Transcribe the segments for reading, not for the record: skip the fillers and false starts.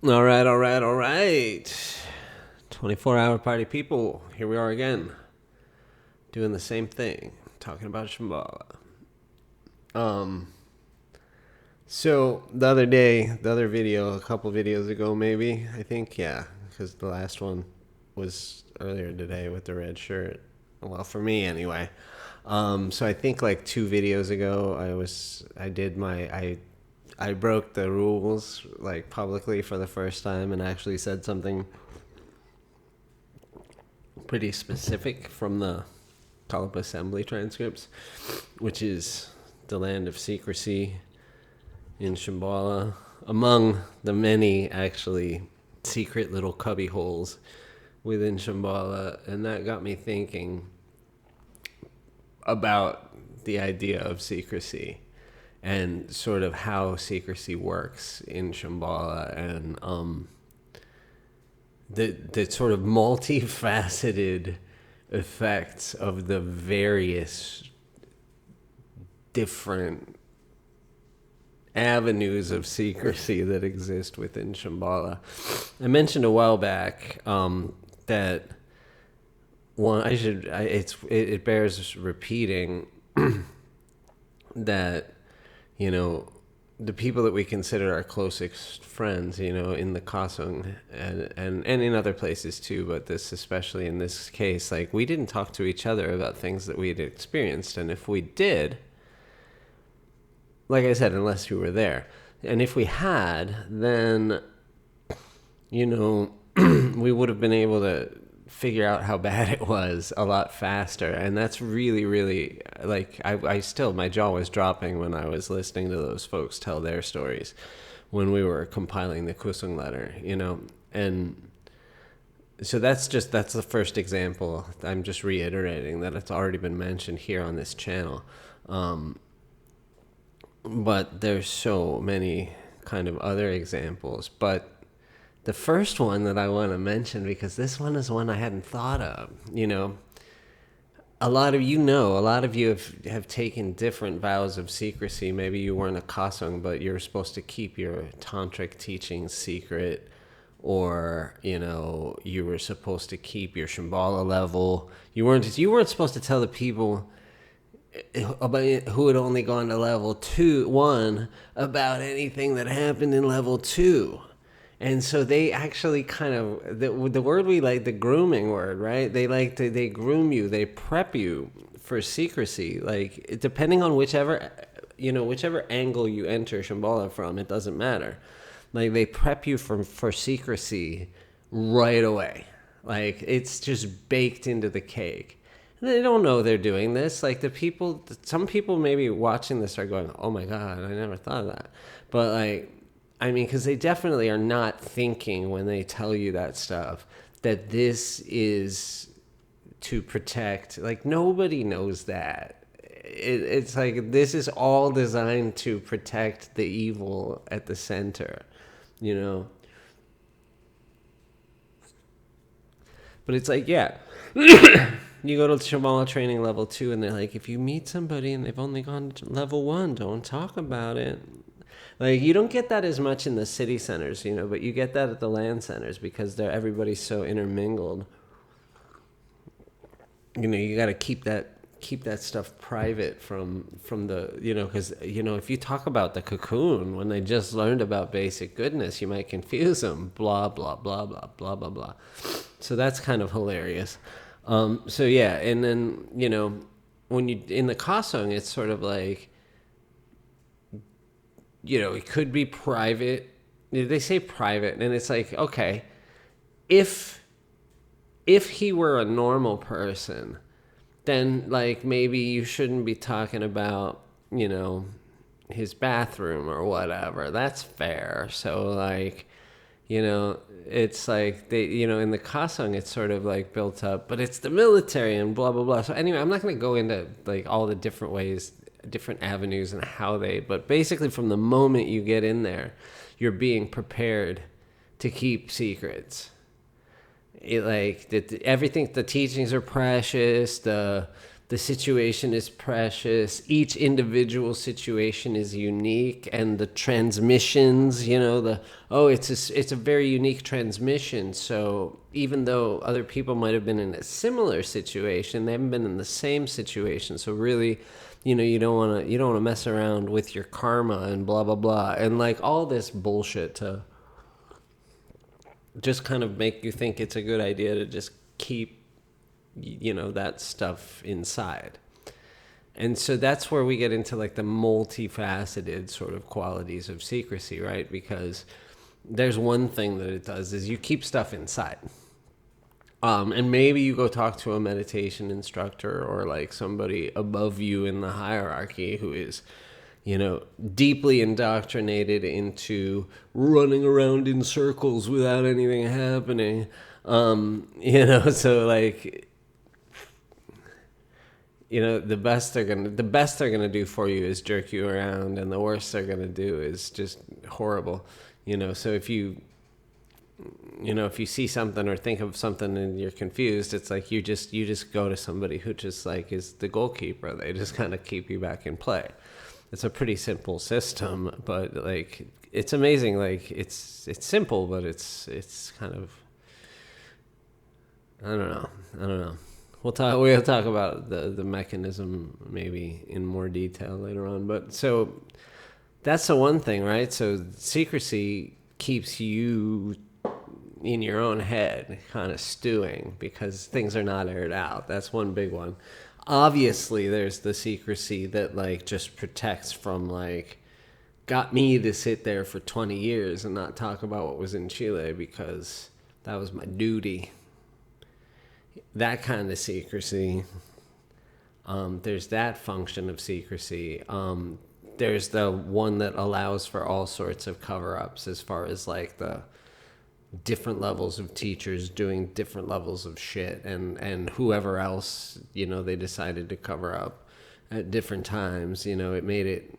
All right, all right, all right. 24-hour party people. Here we are again, doing the same thing, talking about Shambhala. Um, so the other day, the other video, a couple videos ago, maybe I think, yeah, because the last one was earlier today with the red shirt. Well, for me anyway. So I think like 2 videos ago, I broke the rules like publicly for the first time and actually said something pretty specific from the Kalpa Assembly transcripts, which is the land of secrecy in Shambhala, among the many actually secret little cubby holes within Shambhala. And that got me thinking about the idea of secrecy and sort of how secrecy works in Shambhala, and the sort of multifaceted effects of the various different avenues of secrecy that exist within Shambhala. I mentioned a while back that it bears repeating that, you know, the people that we consider our closest friends, you know, in the Kasung and in other places too, but this especially in this case, like, we didn't talk to each other about things that we had experienced, and if we did, like I said, unless you were there, and if we had, then, you know, we would have been able to figure out how bad it was a lot faster. And that's really, really, like, I still, my jaw was dropping when I was listening to those folks tell their stories when we were compiling the Kusung letter, you know. And so that's the first example. I'm just reiterating that it's already been mentioned here on this channel. But there's so many kind of other examples. But the first one that I want to mention, because this one is one I hadn't thought of, you know, a lot of you have taken different vows of secrecy. Maybe you weren't a Kasung, but you're supposed to keep your tantric teachings secret, or, you know, you were supposed to keep your Shambhala level. You weren't supposed to tell the people about who had only gone to level 1 about anything that happened in level 2. And so they actually kind of, the word we like, the grooming word, right? They groom you, they prep you for secrecy. Like, depending on whichever angle you enter Shambhala from, it doesn't matter. Like, they prep you for secrecy right away. Like, it's just baked into the cake. They don't know they're doing this. Like, some people maybe watching this are going, "Oh my God, I never thought of that." But, like, I mean, because they definitely are not thinking when they tell you that stuff that this is to protect. Like, nobody knows that. It's like, this is all designed to protect the evil at the center, you know? But it's like, yeah. You go to Shambhala training level 2, and they're like, if you meet somebody and they've only gone to level 1, don't talk about it. Like, you don't get that as much in the city centers, you know, but you get that at the land centers because everybody's so intermingled. You know, you got to keep that stuff private from the, you know, because, you know, if you talk about the cocoon when they just learned about basic goodness, you might confuse them. Blah blah blah blah blah blah blah. So that's kind of hilarious. So yeah, and then, you know, when you in the Kasung, it's sort of like, you know, it could be private. They say private, and it's like, okay, if he were a normal person, then, like, maybe you shouldn't be talking about, you know, his bathroom or whatever. That's fair. So, like, you know, it's like they, you know, in the Kasung, it's sort of like built up, but it's the military and blah blah blah. So anyway, I'm not going to go into like all the different ways, different avenues, and how they. But basically, from the moment you get in there, you're being prepared to keep secrets. Everything, the teachings are precious. the situation is precious. Each individual situation is unique, and the transmissions, it's a very unique transmission. So even though other people might have been in a similar situation, they haven't been in the same situation. So really, you don't want to mess around with your karma and blah blah blah, and like all this bullshit to just kind of make you think it's a good idea to just keep that stuff inside. And so that's where we get into like the multifaceted sort of qualities of secrecy, right? Because there's one thing that it does is you keep stuff inside. And maybe you go talk to a meditation instructor or like somebody above you in the hierarchy who is, deeply indoctrinated into running around in circles without anything happening. So like, the best they're gonna do for you is jerk you around, and the worst they're gonna do is just horrible. So if you see something or think of something and you're confused, it's like you just go to somebody who just like is the goalkeeper. They just kind of keep you back in play. It's a pretty simple system, but like it's amazing. Like it's simple, but it's kind of, I don't know. We'll talk about the mechanism maybe in more detail later on. But so that's the one thing, right? So secrecy keeps you in your own head, kind of stewing because things are not aired out. That's one big one. Obviously, there's the secrecy that like just protects from like got me to sit there for 20 years and not talk about what was in Chile because that was my duty. That kind of secrecy. There's that function of secrecy. There's the one that allows for all sorts of cover-ups as far as like the different levels of teachers doing different levels of shit and whoever else, they decided to cover up at different times. It made it,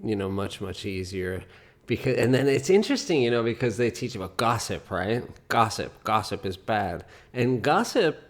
much, much easier. And then it's interesting, because they teach about gossip, right? Gossip is bad. And gossip,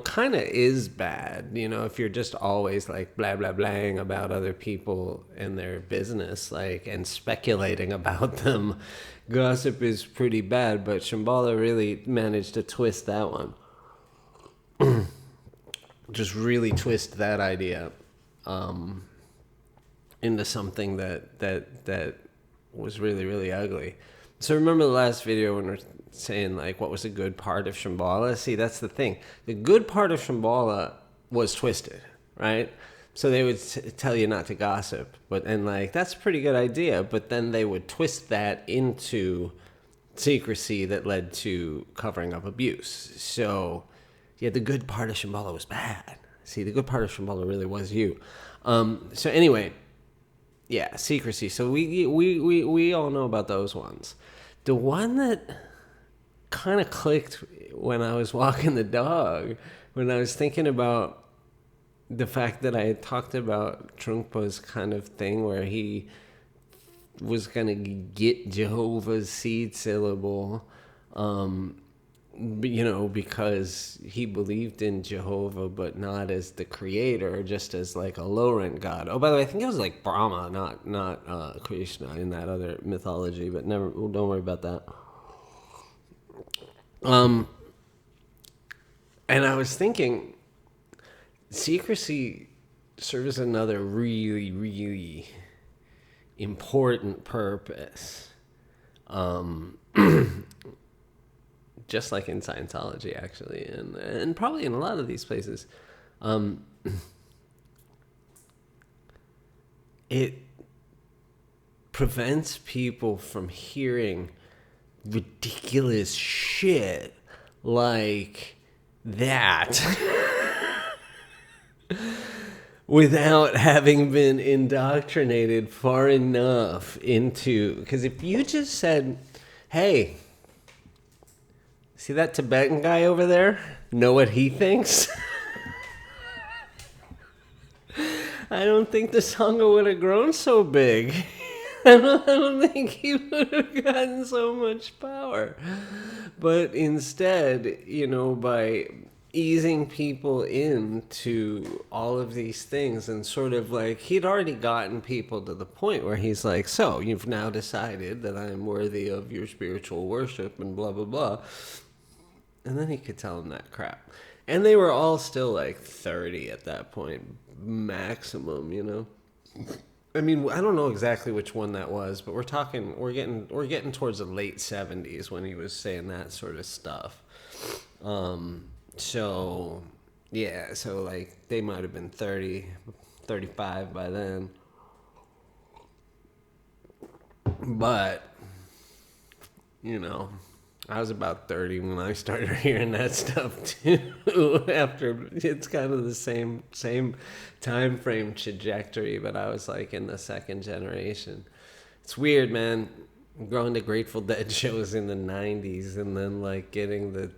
kind of is bad, if you're just always like blah, blah, blahing about other people and their business, like, and speculating about them. Gossip is pretty bad, but Shambhala really managed to twist that one. Just really twist that idea into something that was really, really ugly. So remember the last video when we're saying like what was a good part of Shambhala? See, that's the thing. The good part of Shambhala was twisted, right? So they would tell you not to gossip, and like that's a pretty good idea, but then they would twist that into secrecy that led to covering up abuse. So yeah, the good part of Shambhala was bad. See, the good part of Shambhala really was you. So anyway, yeah, secrecy. So we all know about those ones. The one that kind of clicked when I was walking the dog, when I was thinking about the fact that I had talked about Trungpa's kind of thing where he was going to get Jehovah's seed syllable, because he believed in Jehovah, but not as the creator, just as like a low-rent god. Oh, by the way, I think it was like Brahma, not Krishna in that other mythology, but don't worry about that. And I was thinking, secrecy serves another really, really important purpose. Just like in Scientology, actually, and probably in a lot of these places. It prevents people from hearing ridiculous shit like that without having been indoctrinated far enough into... Because if you just said, hey, see that Tibetan guy over there? Know what he thinks? I don't think the Sangha would have grown so big. I don't think he would have gotten so much power. But instead, by easing people into all of these things, and sort of like he'd already gotten people to the point where he's like, so you've now decided that I am worthy of your spiritual worship and blah blah blah. And then he could tell them that crap, and they were all still like 30 at that point maximum, you know. I mean, I don't know exactly which one that was, but we're getting towards the late 70s when he was saying that sort of stuff. So yeah, so like they might have been 30, 35 by then. But you know, I was about 30 when I started hearing that stuff too. After, it's kind of the same time frame trajectory, but I was like in the second generation. It's weird, man. Going to Grateful Dead shows in the 90s and then like getting the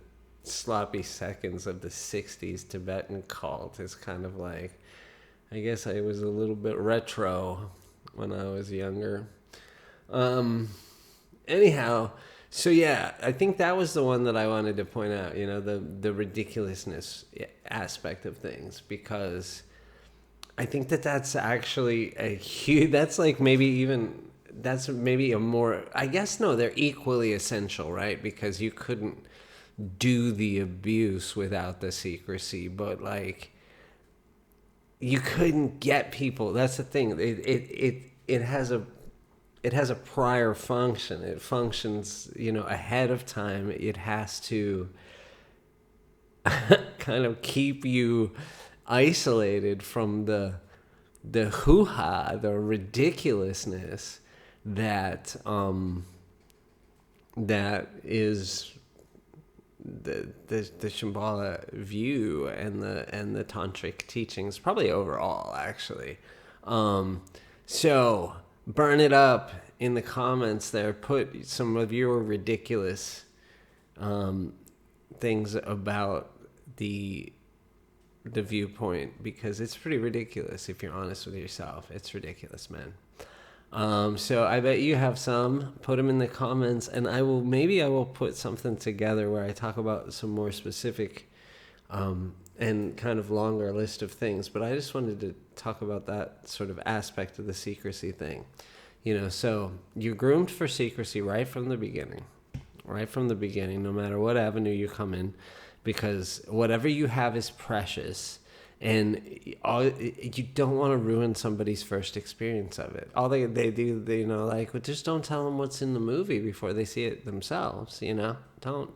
sloppy seconds of the 60s Tibetan cult is kind of like, I guess I was a little bit retro when I was younger. Anyhow, so yeah, I think that was the one that I wanted to point out, you know, the ridiculousness aspect of things, because I think that's actually a huge, that's maybe a more, I guess, no, they're equally essential, right? Because you couldn't do the abuse without the secrecy, but like you couldn't get people. That's the thing. It has a prior function. It functions, you know, ahead of time. It has to kind of keep you isolated from the hoo-ha, the ridiculousness that that is the Shambhala view and the tantric teachings, probably overall, actually. So burn it up in the comments there. Put some of your ridiculous things about the viewpoint, because it's pretty ridiculous. If you're honest with yourself, it's ridiculous, man. So I bet you have some. Put them in the comments, and I will put something together where I talk about some more specific and kind of longer list of things. But I just wanted to talk about that sort of aspect of the secrecy thing. You know, so you're groomed for secrecy right from the beginning, no matter what avenue you come in, because whatever you have is precious. And you don't want to ruin somebody's first experience of it. All they do, you know, like, well, just don't tell them what's in the movie before they see it themselves, you know? Don't,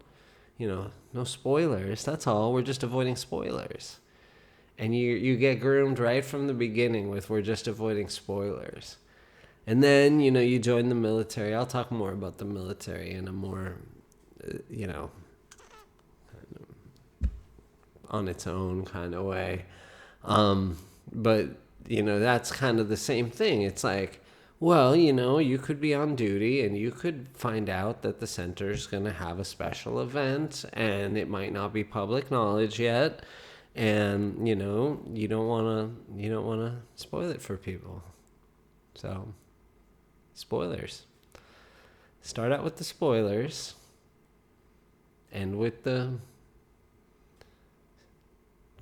you know, no spoilers. That's all. We're just avoiding spoilers. And you get groomed right from the beginning with, we're just avoiding spoilers. And then, you know, you join the military. I'll talk more about the military in a more, you know, on its own kind of way. But, you know, that's kind of the same thing. It's like, well, you know, you could be on duty and you could find out that the center's going to have a special event and it might not be public knowledge yet. And, you know, you don't want to spoil it for people. So, spoilers. Start out with the spoilers, end with the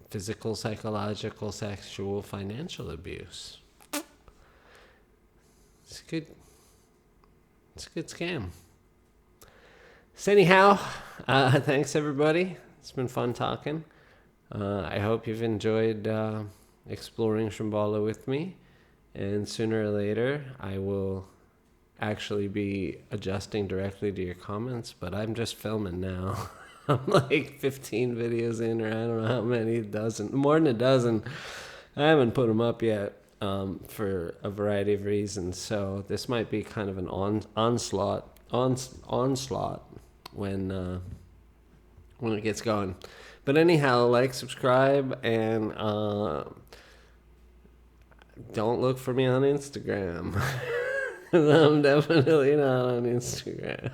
physical, psychological, sexual, financial abuse. It's a good scam. So anyhow, thanks everybody. It's been fun talking. I hope you've enjoyed exploring Shambhala with me. And sooner or later, I will actually be adjusting directly to your comments, but I'm just filming now. I'm like 15 videos in, or I don't know how many, more than a dozen. I haven't put them up yet for a variety of reasons. So this might be kind of an onslaught when it gets going. But anyhow, like, subscribe, and don't look for me on Instagram. I'm definitely not on Instagram.